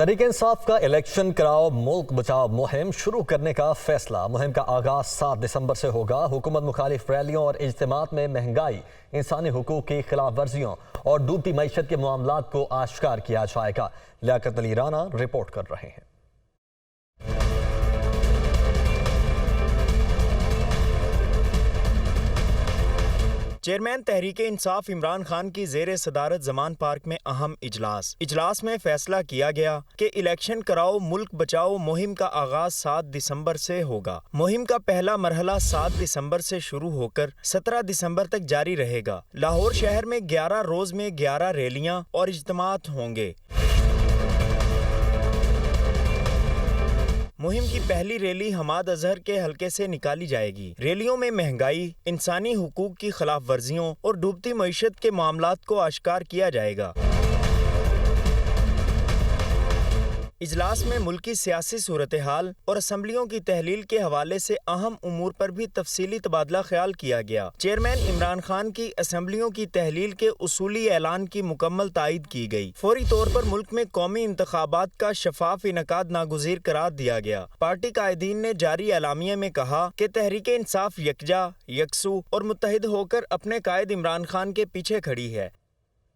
تحریک انصاف کا الیکشن کراؤ ملک بچاؤ مہم شروع کرنے کا فیصلہ۔ مہم کا آغاز 7 دسمبر سے ہوگا۔ حکومت مخالف ریلیوں اور اجتماعات میں مہنگائی، انسانی حقوق کی خلاف ورزیوں اور ڈوبتی معیشت کے معاملات کو آشکار کیا جائے گا۔ لیاقت علی رانا رپورٹ کر رہے ہیں۔ چیئرمین تحریک انصاف عمران خان کی زیر صدارت زمان پارک میں اہم اجلاس میں فیصلہ کیا گیا کہ الیکشن کراؤ ملک بچاؤ مہم کا آغاز 7 دسمبر سے ہوگا۔ مہم کا پہلا مرحلہ 7 دسمبر سے شروع ہو کر 17 دسمبر تک جاری رہے گا۔ لاہور شہر میں 11 روز میں 11 ریلیاں اور اجتماعات ہوں گے۔ مہم کی پہلی ریلی حماد اظہر کے حلقے سے نکالی جائے گی۔ ریلیوں میں مہنگائی، انسانی حقوق کی خلاف ورزیوں اور ڈوبتی معیشت کے معاملات کو آشکار کیا جائے گا۔ اجلاس میں ملکی سیاسی صورتحال اور اسمبلیوں کی تحلیل کے حوالے سے اہم امور پر بھی تفصیلی تبادلہ خیال کیا گیا۔ چیئرمین عمران خان کی اسمبلیوں کی تحلیل کے اصولی اعلان کی مکمل تائید کی گئی۔ فوری طور پر ملک میں قومی انتخابات کا شفاف انعقاد ناگزیر قرار دیا گیا۔ پارٹی قائدین نے جاری اعلامیے میں کہا کہ تحریک انصاف یکجا، یکسو اور متحد ہو کر اپنے قائد عمران خان کے پیچھے کھڑی ہے۔